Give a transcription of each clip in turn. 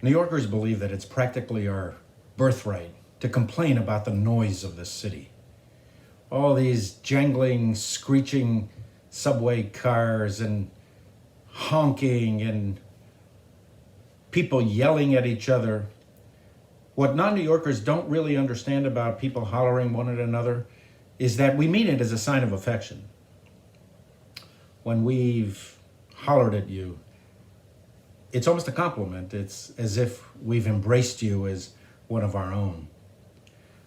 New Yorkers believe that it's practically our birthright to complain about the noise of the city. All these jangling, screeching subway cars and honking and people yelling at each other. What non-New Yorkers don't really understand about people hollering one at another is that we mean it as a sign of affection. When we've hollered at you, it's almost a compliment. It's as if we've embraced you as one of our own.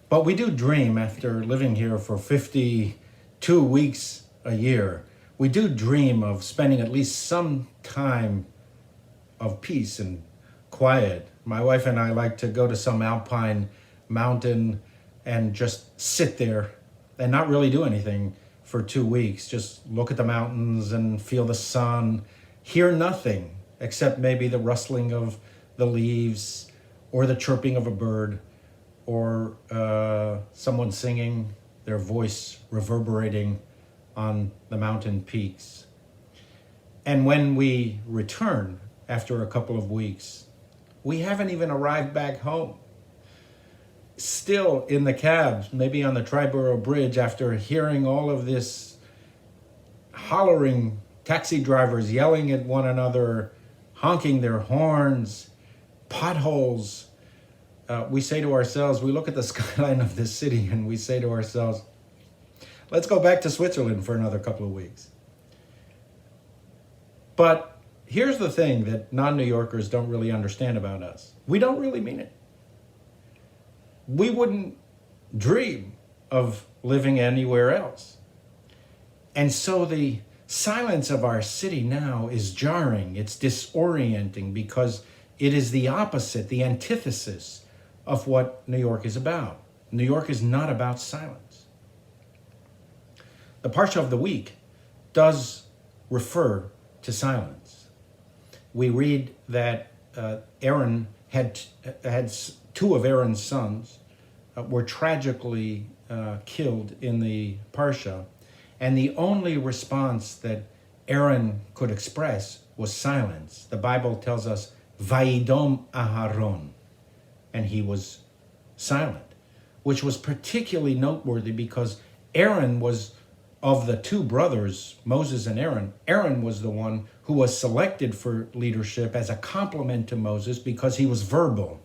But we do dream, after living here for 52 weeks a year, we do dream of spending at least some time of peace and quiet. My wife and I like to go to some alpine mountain and just sit there and not really do anything for 2 weeks. Just look at the mountains and feel the sun, hear nothing except maybe the rustling of the leaves or the chirping of a bird or someone singing, their voice reverberating on the mountain peaks. And when we return after a couple of weeks, we haven't even arrived back home. Still in the cabs, maybe on the Triborough Bridge, after hearing all of this hollering, taxi drivers yelling at one another, honking their horns, potholes, we say to ourselves, we look at the skyline of this city and we say to ourselves, let's go back to Switzerland for another couple of weeks. But here's the thing that non-New Yorkers don't really understand about us. We don't really mean it. We wouldn't dream of living anywhere else. And so the silence of our city now is jarring. It's disorienting because it is the opposite, the antithesis of what New York is about. New York is not about silence. The Parsha of the week does refer to silence. We read that Aaron had two of Aaron's sons were tragically killed in the Parsha, and the only response that Aaron could express was silence. The Bible tells us, Vayidom Aharon, and he was silent, which was particularly noteworthy because Aaron was, of the two brothers, Moses and Aaron was the one who was selected for leadership as a complement to Moses because he was verbal,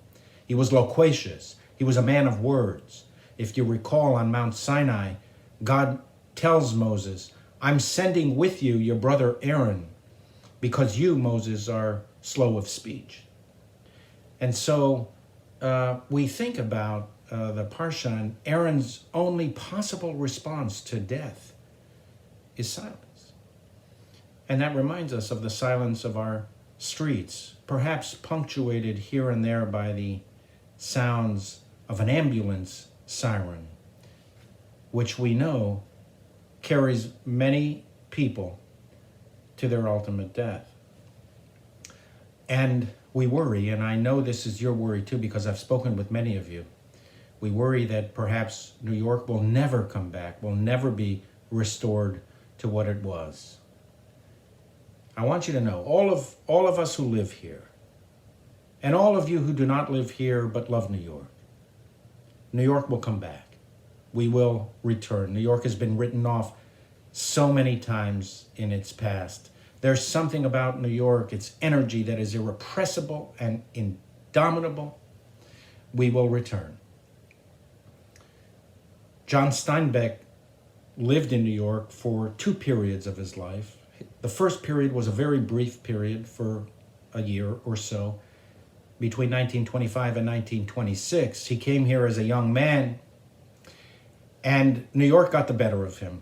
he was loquacious, he was a man of words. If you recall on Mount Sinai, God tells Moses, I'm sending with you your brother Aaron because you, Moses, are slow of speech. And so we think about the Parsha, and Aaron's only possible response to death is silence. And that reminds us of the silence of our streets, perhaps punctuated here and there by the sounds of an ambulance siren, which we know carries many people to their ultimate death. And we worry, and I know this is your worry too, because I've spoken with many of you. We worry that perhaps New York will never come back, will never be restored to what it was. I want you to know, all of us who live here, and all of you who do not live here but love New York will come back. We will return. New York has been written off so many times in its past. There's something about New York, its energy, that is irrepressible and indomitable. We will return. John Steinbeck lived in New York for 2 periods of his life. The first period was a very brief period for a year or so. Between 1925 and 1926, he came here as a young man, and New York got the better of him.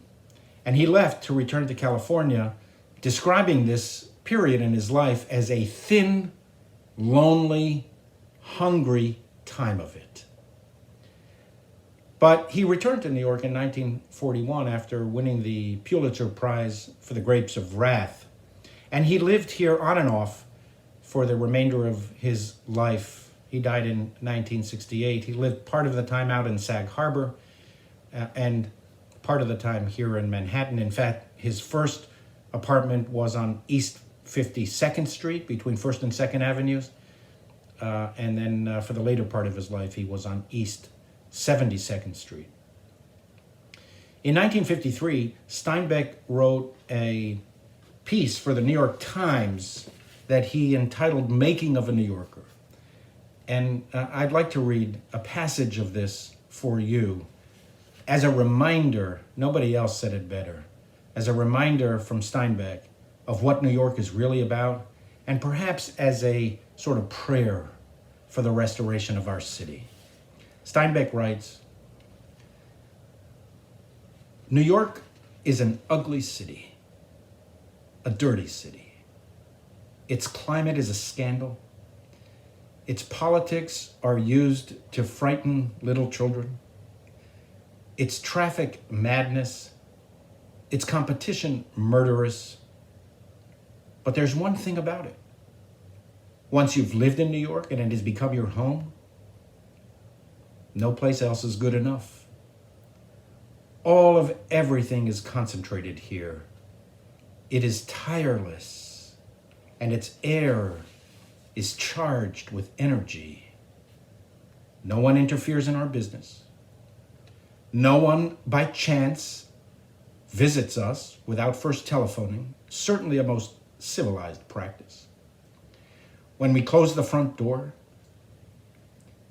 And he left to return to California, describing this period in his life as a thin, lonely, hungry time of it. But he returned to New York in 1941 after winning the Pulitzer Prize for The Grapes of Wrath. And he lived here on and off for the remainder of his life. He died in 1968. He lived part of the time out in Sag Harbor and part of the time here in Manhattan. In fact, his first apartment was on East 52nd Street between 1st and 2nd Avenues. and then for the later part of his life, he was on East 72nd Street. In 1953, Steinbeck wrote a piece for the New York Times that he entitled Making of a New Yorker. And I'd like to read a passage of this for you as a reminder, nobody else said it better, as a reminder from Steinbeck of what New York is really about, and perhaps as a sort of prayer for the restoration of our city. Steinbeck writes, New York is an ugly city, a dirty city. Its climate is a scandal. Its politics are used to frighten little children. Its traffic madness. Its competition murderous. But there's one thing about it. Once you've lived in New York and it has become your home, no place else is good enough. All of everything is concentrated here. It is tireless, and its air is charged with energy. No one interferes in our business. No one by chance visits us without first telephoning, certainly a most civilized practice. When we close the front door,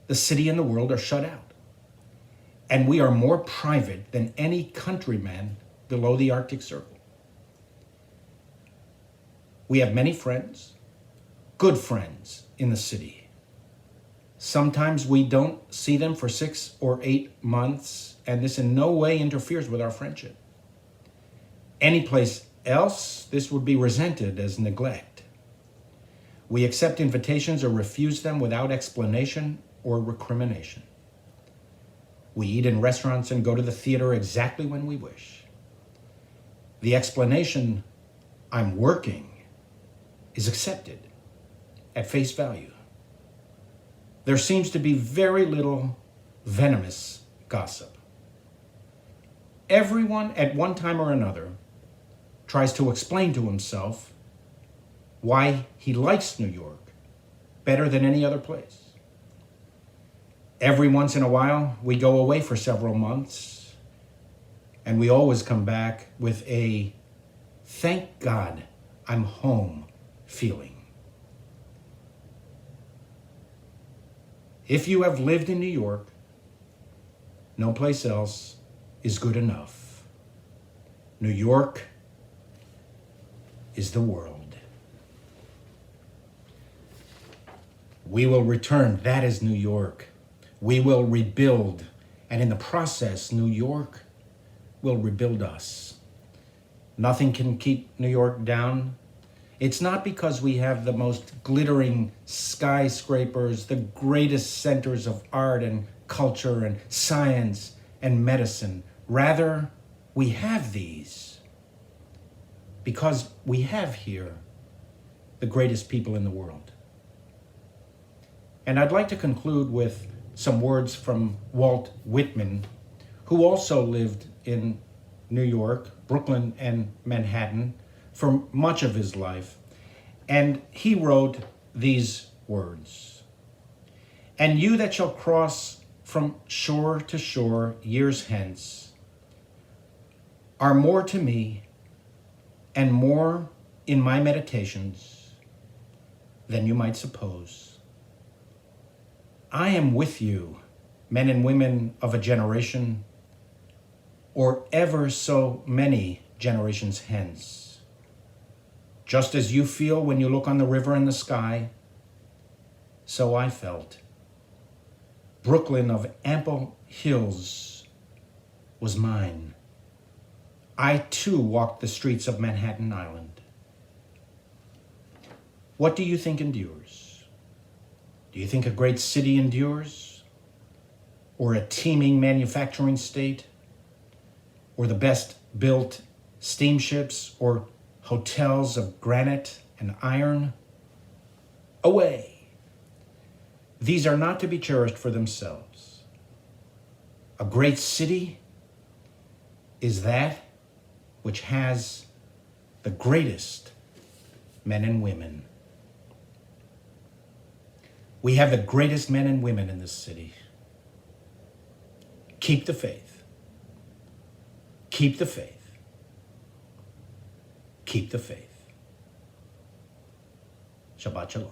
the city and the world are shut out. And we are more private than any countryman below the Arctic Circle. We have many friends, good friends in the city. Sometimes we don't see them for 6 or 8 months, and this in no way interferes with our friendship. Any place else, this would be resented as neglect. We accept invitations or refuse them without explanation or recrimination. We eat in restaurants and go to the theater exactly when we wish. The explanation, I'm working, is accepted at face value. There seems to be very little venomous gossip. Everyone at one time or another tries to explain to himself why he likes New York better than any other place. Every once in a while, we go away for several months, and we always come back with a thank God I'm home feeling. If you have lived in New York, no place else is good enough. New York is the world. We will return. That is New York. We will rebuild, and in the process, New York will rebuild us. Nothing can keep New York down. It's not because we have the most glittering skyscrapers, the greatest centers of art and culture and science and medicine. Rather, we have these because we have here the greatest people in the world. And I'd like to conclude with some words from Walt Whitman, who also lived in New York, Brooklyn, and Manhattan for much of his life. And he wrote these words, "And you that shall cross from shore to shore years hence are more to me and more in my meditations than you might suppose. I am with you, men and women of a generation, or ever so many generations hence. Just as you feel when you look on the river and the sky, so I felt. Brooklyn of ample hills was mine. I too walked the streets of Manhattan Island. What do you think endures? Do you think a great city endures? Or a teeming manufacturing state? Or the best built steamships? Or hotels of granite and iron? Away! These are not to be cherished for themselves. A great city is that which has the greatest men and women. We have the greatest men and women in this city. Keep the faith. Keep the faith. Keep the faith. Shabbat Shalom.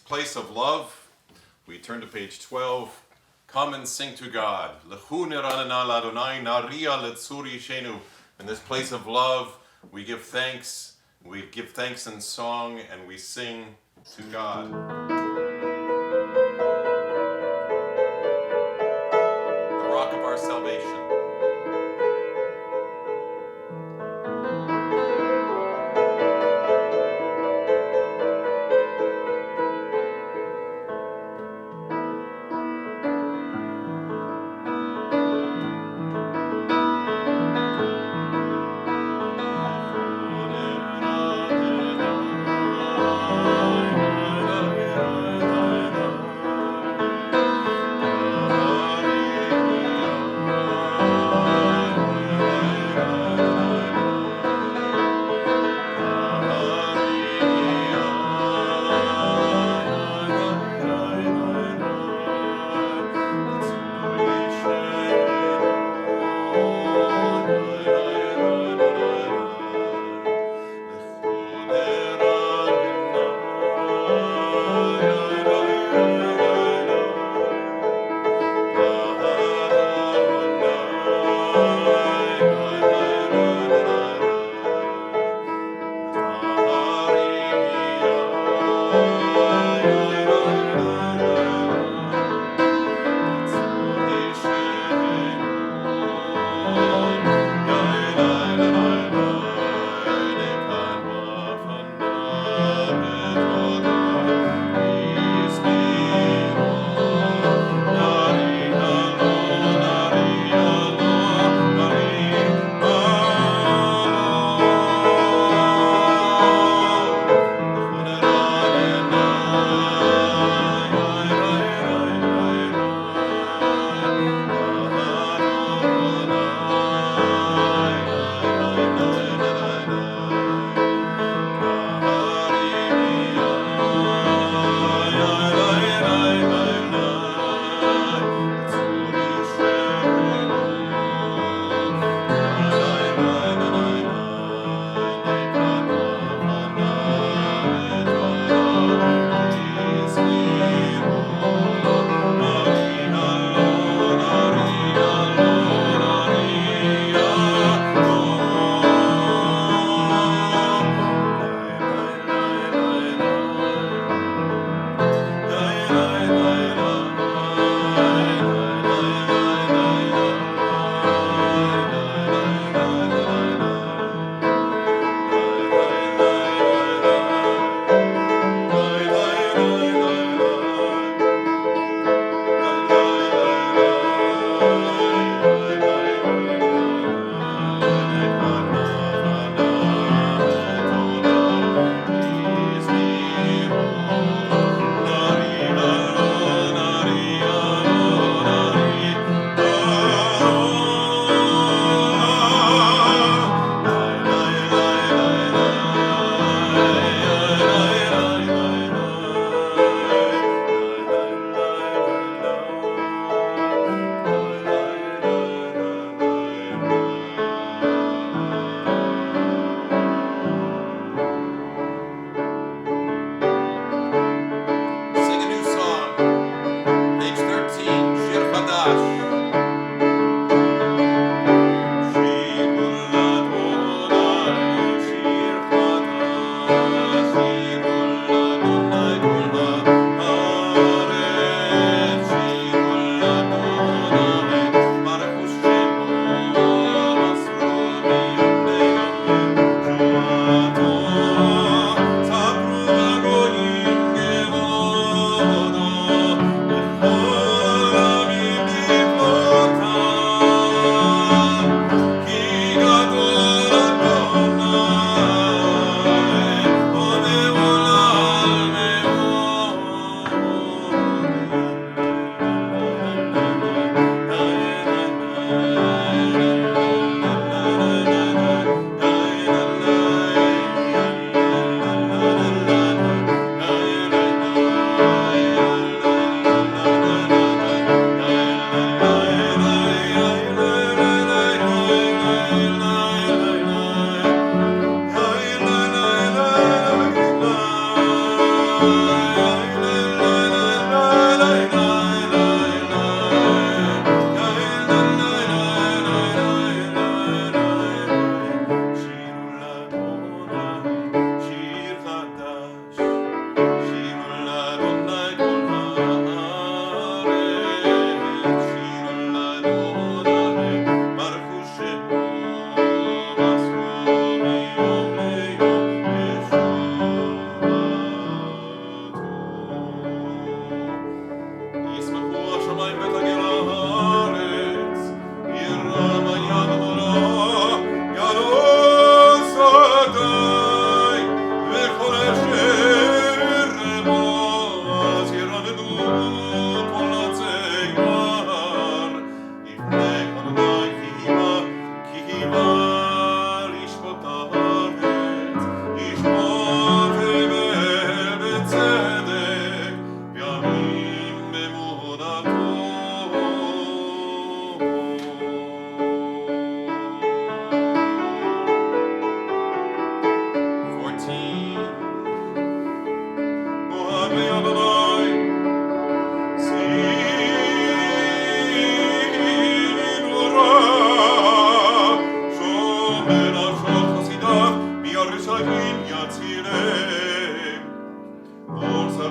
Place of love, we turn to page 12. Come and sing to God. In this place of love, we give thanks. We give thanks in song, and we sing to God. The rock of our salvation.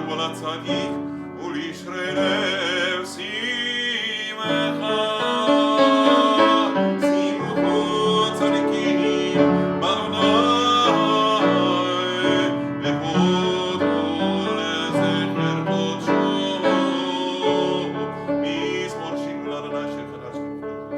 ולצדיק ולישרי לב שמחה. שמחו צדיקים באדוני והודו לזכר קודשו. מזמור שירו לאדוני שיר חדש כנפלא.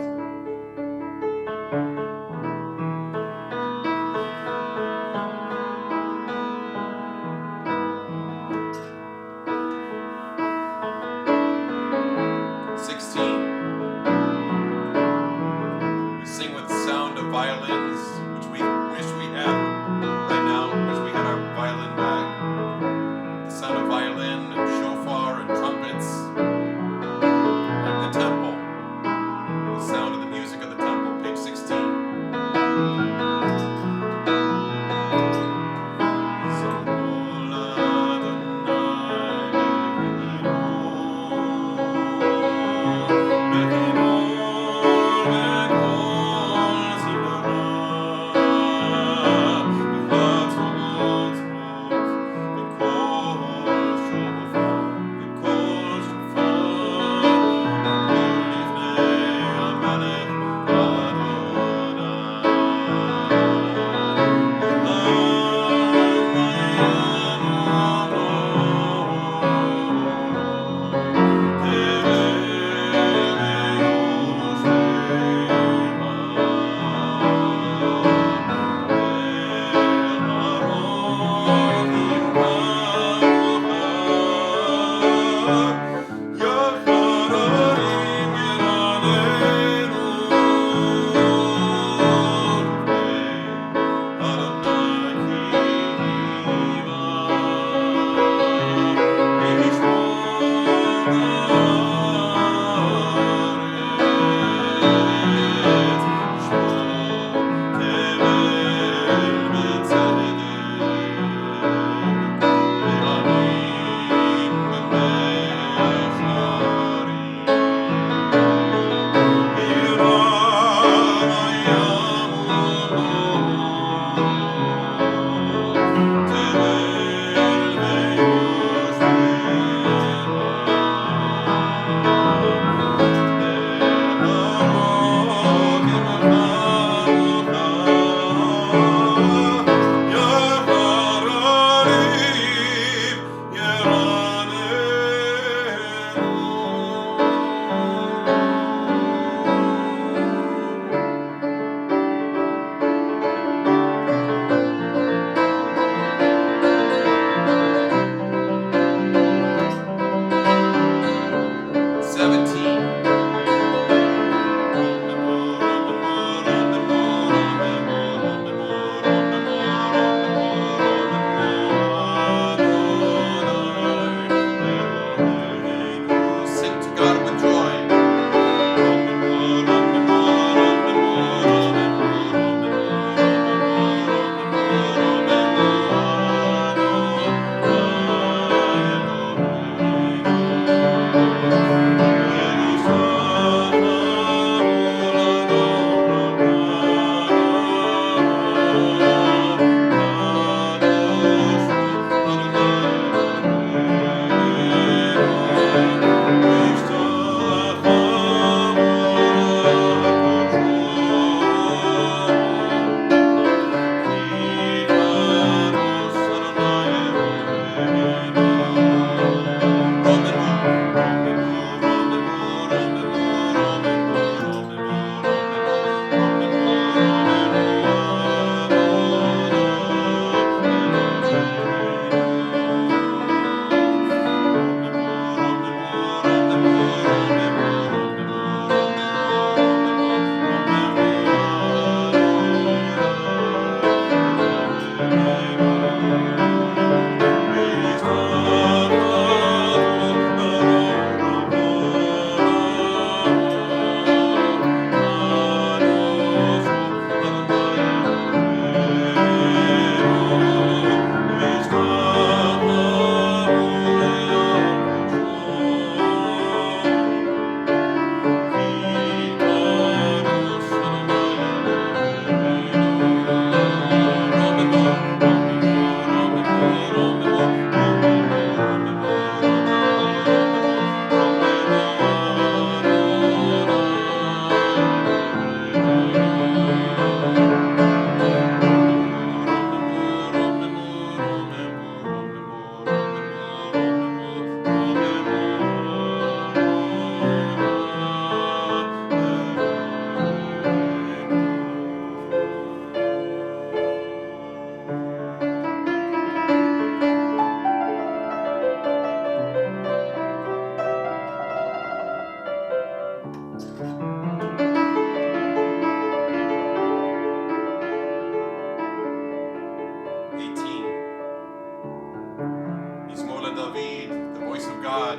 God,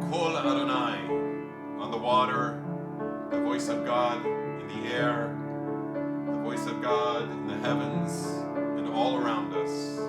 Kol Adonai, on the water, the voice of God in the air, the voice of God in the heavens and all around us.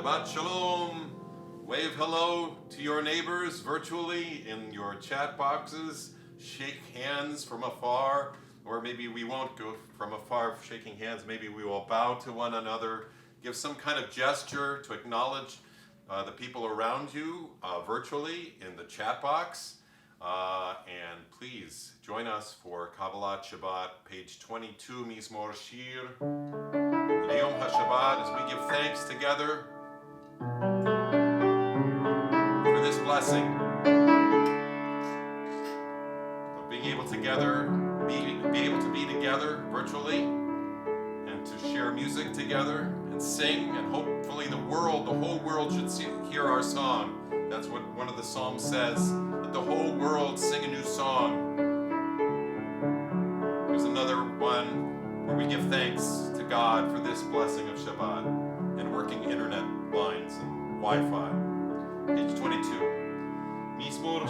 Shabbat Shalom. Wave hello to your neighbors virtually in your chat boxes. Shake hands from afar, or maybe we won't go from afar shaking hands. Maybe we will bow to one another. Give some kind of gesture to acknowledge the people around you virtually in the chat box. And please join us for Kabbalat Shabbat, page 22, Mizmor Shir. Yom HaShabbat, as we give thanks together for this blessing of being able together, be able to be together virtually, and to share music together and sing, and hopefully the whole world should hear our song. That's what one of the psalms says, that the whole world sing a new song. There's another one where we give thanks to God for this blessing of Shabbat and working internet lines and Wi-Fi. Page 22. Mizmor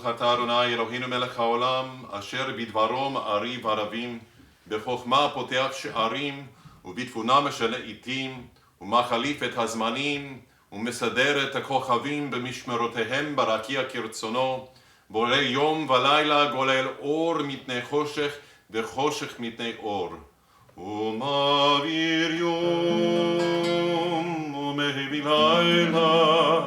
ברוך אתה אדוני אלוהינו מלך העולם, אשר בדברו מעריב ערבים, בחוכמה פותח שערים, ובתבונה משנה עתים, ומחליף את הזמנים, ומסדר את הכוכבים במשמרותיהם ברקיע כרצונו, בורא יום ולילה, גולל אור מפני חושך, וחושך מפני אור. ומעביר יום, ומביא לילה,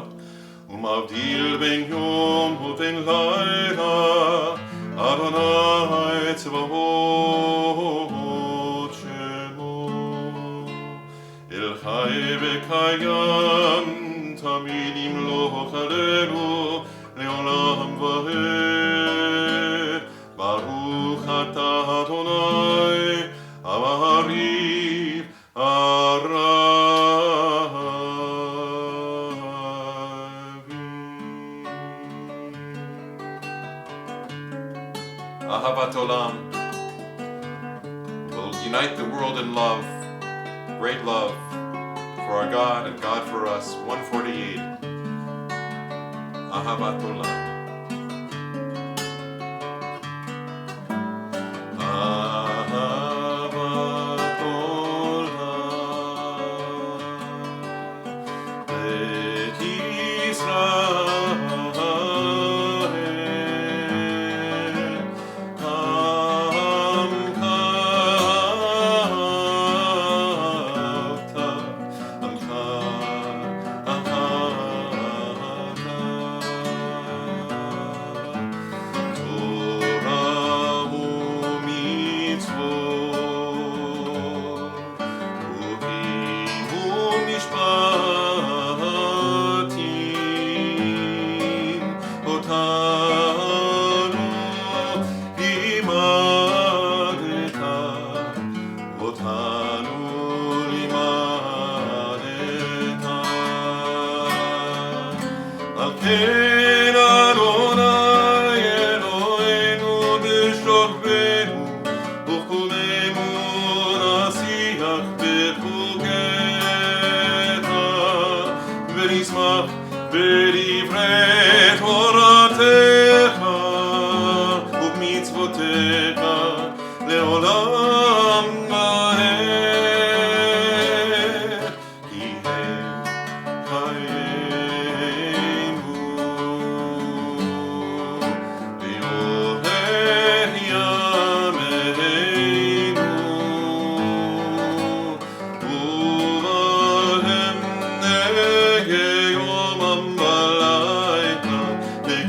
ומבדיל בין יום ובין לילה, אדוני צבאות שמו. אל חי וקיים, תמיד ימלוך עלינו, לעולם ועד. ברוך אתה אדוני, המעריב Ahavat Olam will unite the world in love, great love, for our God and God for us. 148. Ahavat Olam. אהבת עולם, בית ישראל, עמך אהבת.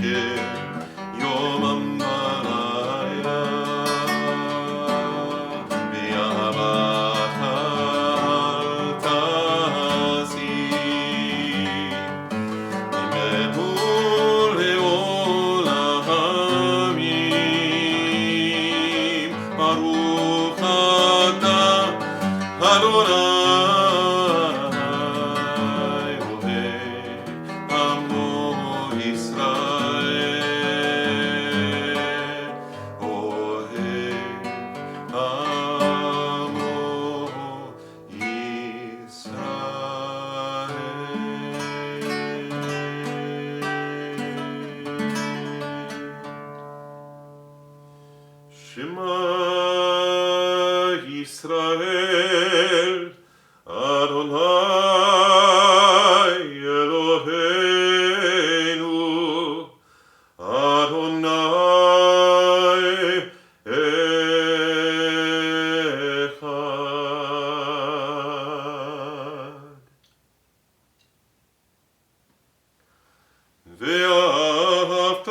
שקר יומם ולילה באהבתך אל תעזי אמנו לעולמים ברוך אתה אדוני Israel, Adonai Eloheinu, Adonai Echad. ואהבת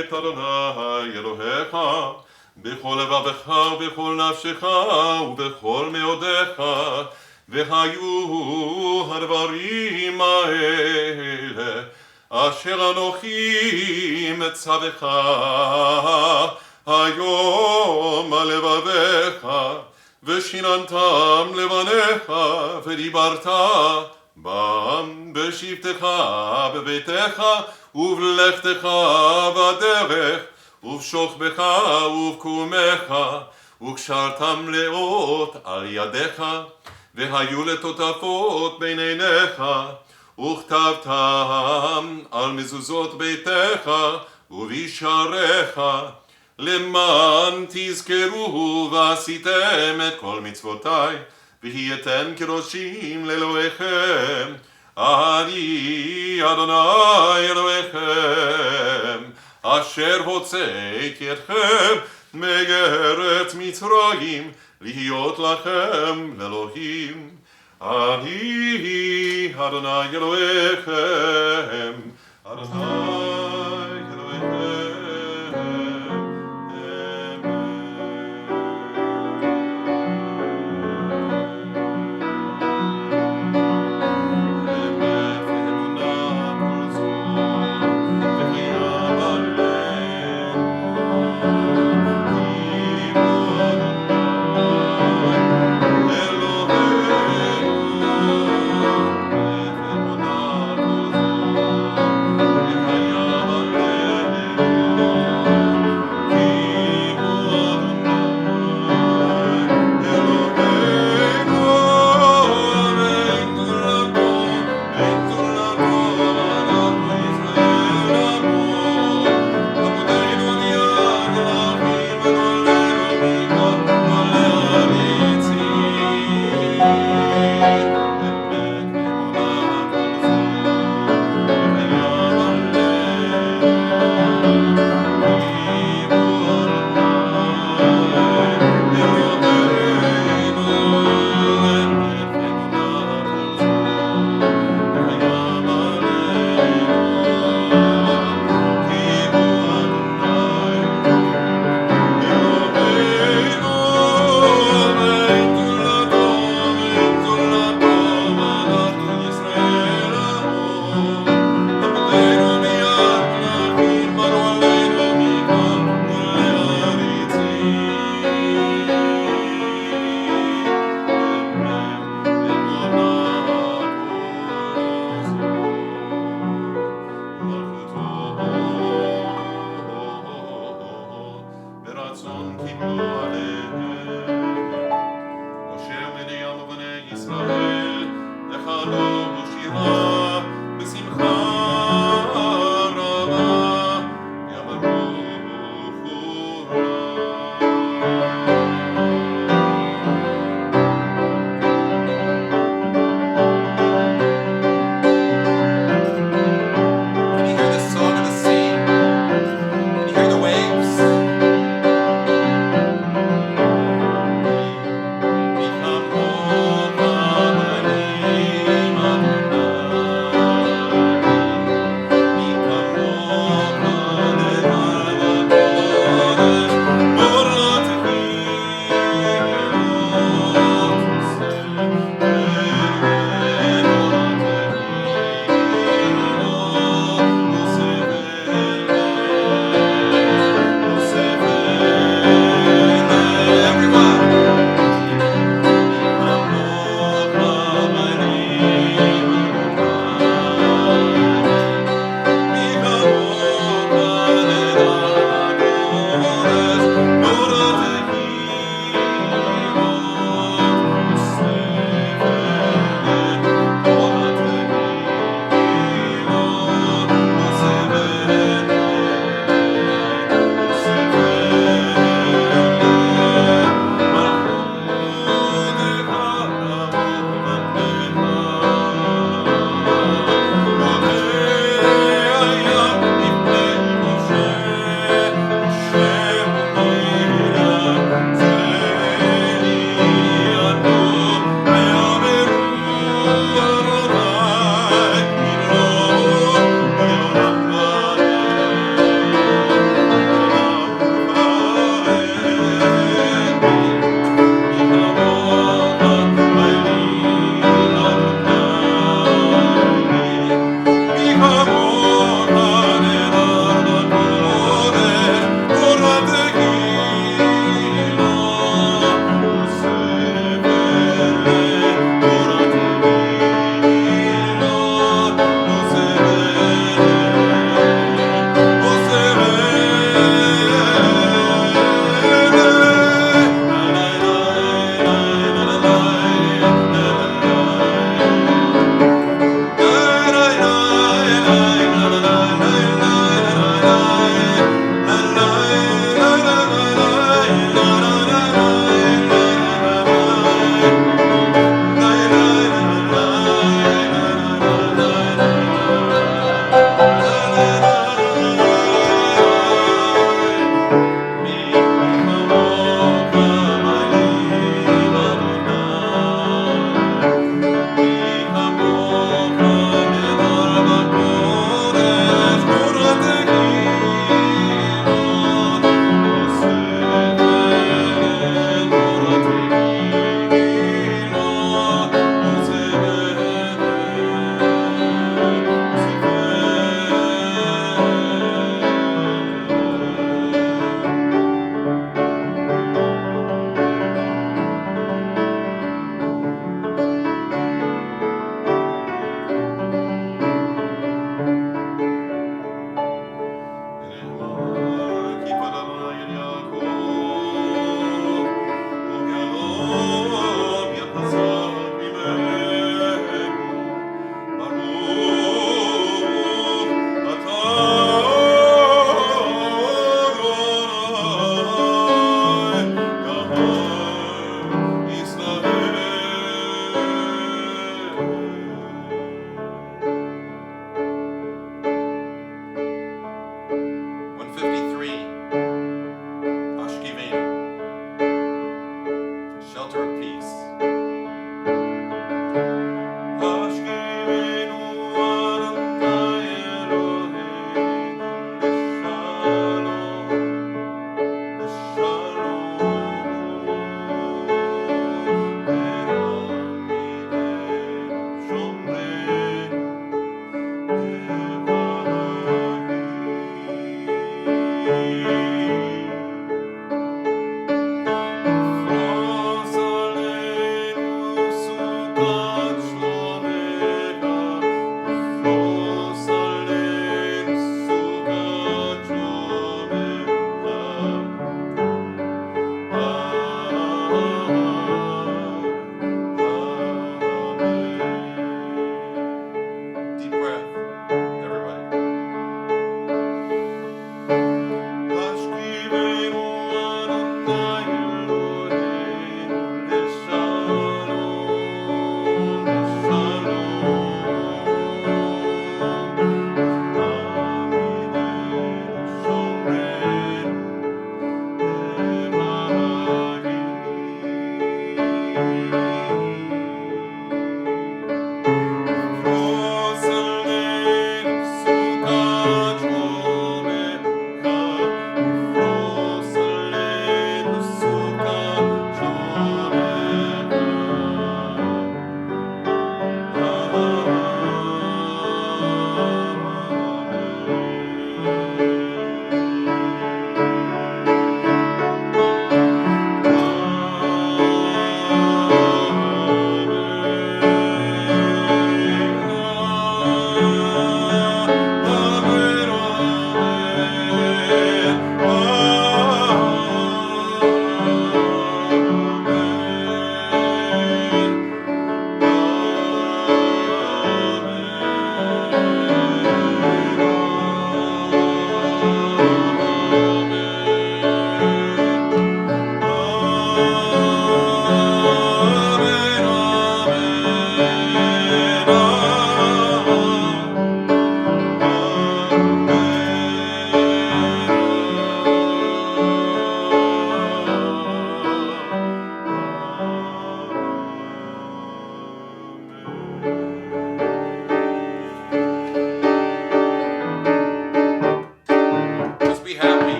את אדוני אלוהיך בכל לבבך ובכל נפשך ובכל מאודיך, והיו הדברים האלה אשר אנוכי מצווך היום על לבביך, ושיננתם לבניך ודיברת בם בשבתך בביתך ובלכתך בדרך ובשוכבך ובקומך, וקשרתם לאות על ידיך, והיו לטוטפות בין עיניך, וכתבתם על מזוזות ביתך ובשעריך, למען תזכרו ועשיתם את כל מצוותיי, והייתם קדושים לאלוהיכם. אני אדוני אלוהיכם, אשר הוצאתי אתכם מארץ מצרים, להיות לכם לאלוהים. אני אדוני אלוהיכם, אדוני אלוהיכם. Yeah.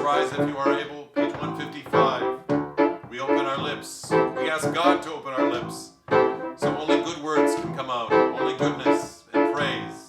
rise if you are able, page 155. We open our lips. We ask God to open our lips, so only good words can come out, only goodness and praise.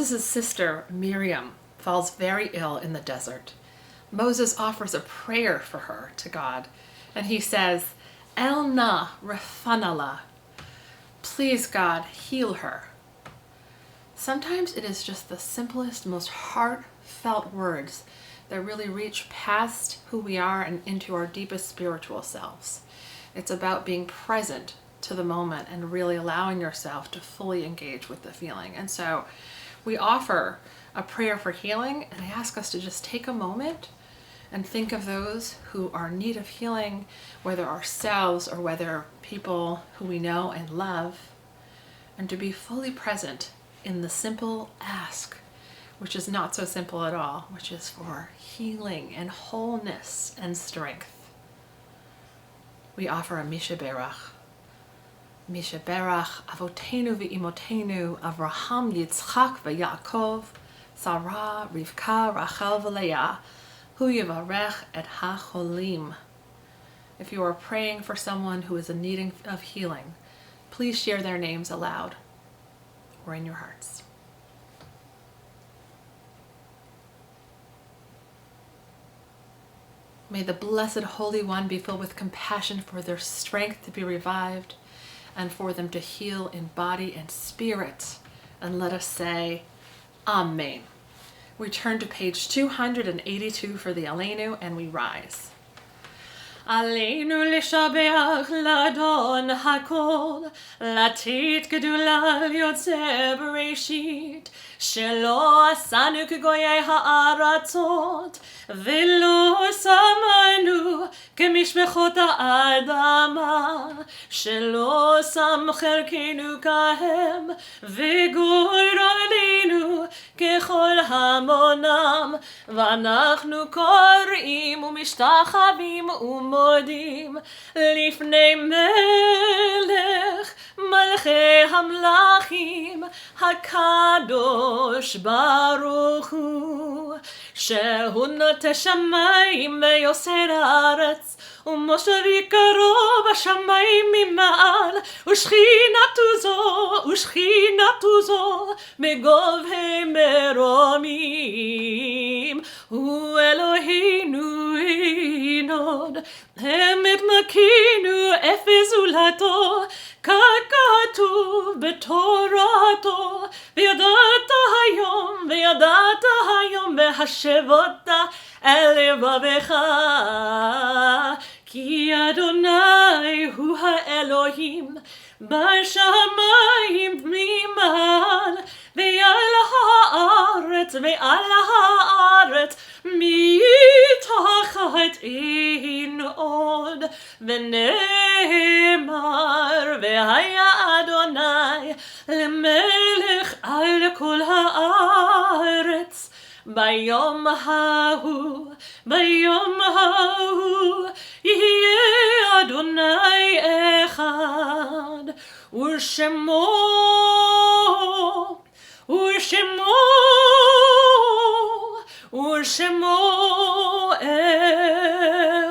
Moses' sister, Miriam, falls very ill in the desert. Moses offers a prayer for her to God, and he says, El na refanala. Please, God, heal her. Sometimes it is just the simplest, most heartfelt words that really reach past who we are and into our deepest spiritual selves. It's about being present to the moment and really allowing yourself to fully engage with the feeling. And so we offer a prayer for healing, and I ask us to just take a moment and think of those who are in need of healing, whether ourselves or whether people who we know and love, and to be fully present in the simple ask, which is not so simple at all, which is for healing and wholeness and strength. We offer a Misha Berach. Misha Berach, Avotenu v'imotenu, Avraham, Yitzchak, v'Yaakov, Sarah, Rivka, Rachel, v'Leah, Hu Yivarech et HaCholim. If you are praying for someone who is in need of healing, please share their names aloud or in your hearts. May the Blessed Holy One be filled with compassion for their strength to be revived and for them to heal in body and spirit. And let us say, Amen. We turn to page 282 for the Aleinu, and we rise. Aleinu l'shabeach l'adon hakol, latit gedula l'yotze bereshit, shelo asanu k'goyei ha'aratzot, v'lo samanu k'mishmechot ha'adama, shelo sam cherkenu kahem, v'goralenu ככל המונם, ואנחנו קוראים ומשתחווים ומודים לפני מלך מלכי המלכים הקדוש ברוך הוא, שהוא נוטה שמיים ויוסר הארץ, ומושבי קרוב השמיים ממעל, ושכינתו זו בגובהי מרומים. הוא אלוהינו ינוד, אמת מקינו אפס זולתו, ככתוב בתורתו, וידעת היום והשבות אל לבבך, כי אדוני הוא האלוהים בשמיים ממעל, ועל הארץ מתחת אין עוד, ונאמר והיה אדוני למלך על כל הארץ. ביום ההוא יהיה אדוני אחד, ושמו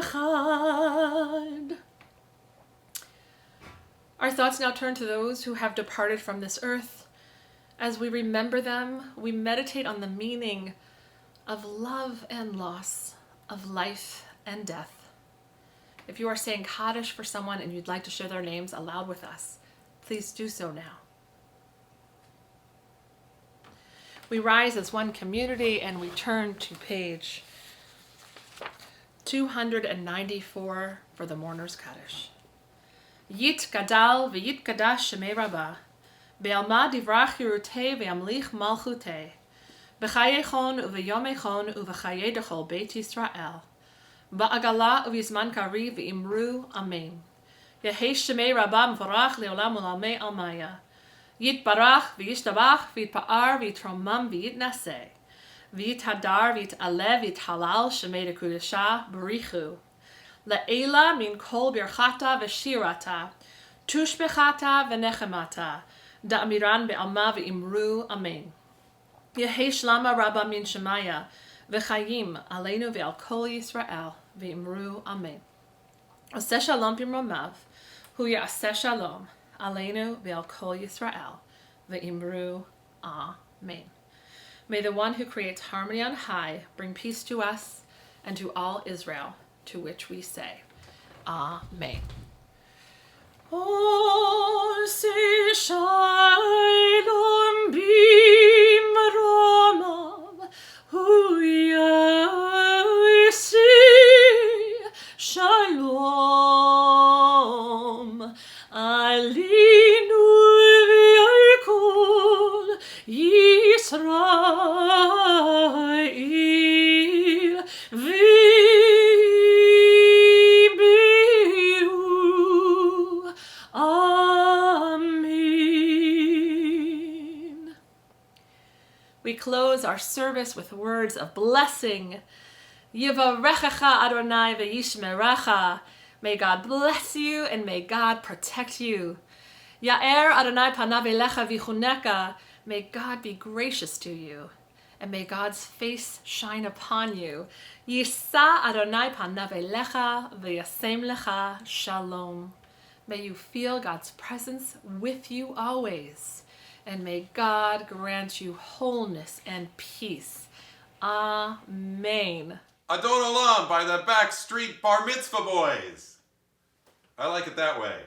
אחד. Our thoughts now turn to those who have departed from this earth. As we remember them, we meditate on the meaning of love and loss, of life and death. If you are saying Kaddish for someone and you'd like to share their names aloud with us, please do so now. We rise as one community and we turn to page 294 for the Mourner's Kaddish. Yit gadal v'yit kadash shemei rabbah, be'alma divrach yirutei ve'amlich malchutei, b'chayechon u'v'yomechon u'v'chaye dechol beit Yisrael, ba'agala u'v'yizman kari v'imru amen. Yehesh shemei rabbah mvorach le'olam u'lamei almaya. Yit barach v'yishtabach v'yitpa'ar v'yitromam v'yitnaseh, v'yithadar v'yit'aleh v'yithalal shemei dekudesha b'richu. Le'ela min kol birchata v'shirata, tushbechata v'nechemata, da'amiran be'alma v'imru amen. Yehesh lama rabba min shemaya, v'chayim aleinu ve'al kol Yisrael, v'imru amen. Oseh shalom b'mromav, hu ya'aseh shalom, aleinu ve'al kol Yisrael, ve'imru amen. May the one who creates harmony on high bring peace to us and to all Israel, to which we say, Amen. Ol se shalom bimromav hu yasi shalom alinu v'yarkol Yisrael v'biru Amen. We close our service with words of blessing. Yivarechecha Adonai v'yishmerecha. May God bless you and may God protect you. Ya'er Adonai panav elecha v'chuneka. May God be gracious to you, and may God's face shine upon you. Yisa Adonai panav elecha v'yasem lecha shalom. May you feel God's presence with you always, and may God grant you wholeness and peace. Amen. Adon Olam by the Backstreet Bar Mitzvah Boys. I like it that way.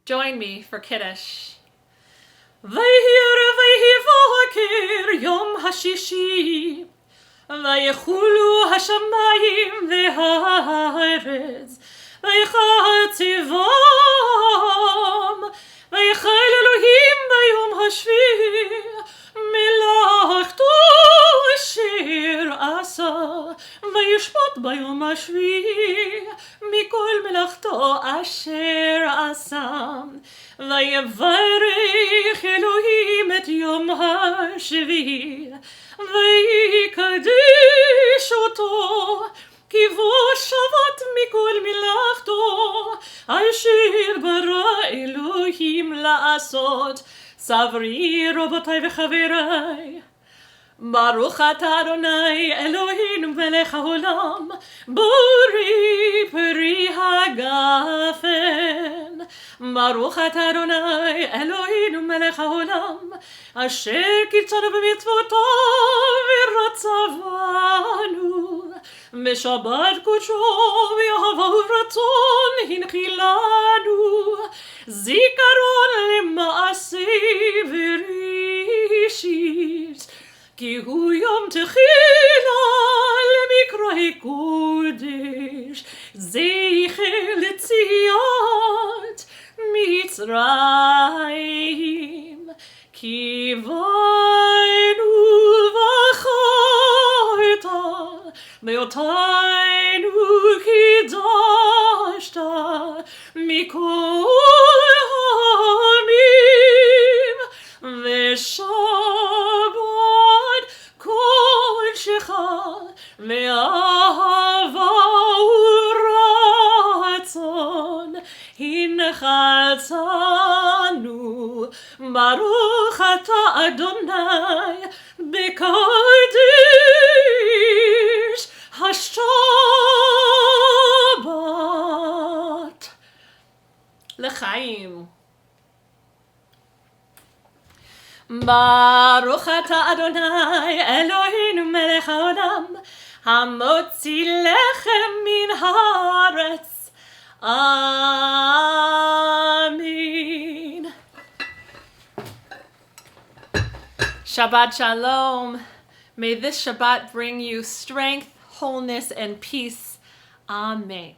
Join me for Kiddush. Vayir vayivakir yom hashishi, vayechulu hashamayim v'haaretz, ויחצבם, ויחל אלוהים ביום השביעי מלאכתו אשר עשה, וישפוט ביום השביעי מכל מלאכתו אשר עשה. ויברך אלוהים את יום השביעי, ויקדש אותו, כי בו שבת מכל מלאכתו אשר ברא אלוהים לעשות. סברי רבותיי וחבריי, ברוך אתה אדוני אלוהינו מלך העולם, בורא פרי הגפן. ברוך אתה אדוני אלוהינו מלך העולם, אשר קיצרנו במצוותיו ורצבנו בשבת קודשו ואהבה ורצון הנחילנו, זיכרון למעשה בראשית, כי הוא יום תחילה למקרא קודש, זכר לציאת מצרים. כי בנו ובחרת, באותנו קידשת מכל העמים, ושבת קודשך ואהבה ורצון הנחלתנו. ברוך אתה אדוני בקודש השבת. לחיים. ברוך אתה אדוני אלוהינו מלך העולם, המוציא לחם מן הארץ. Amen. Shabbat Shalom. May this Shabbat bring you strength, wholeness, and peace. Amen.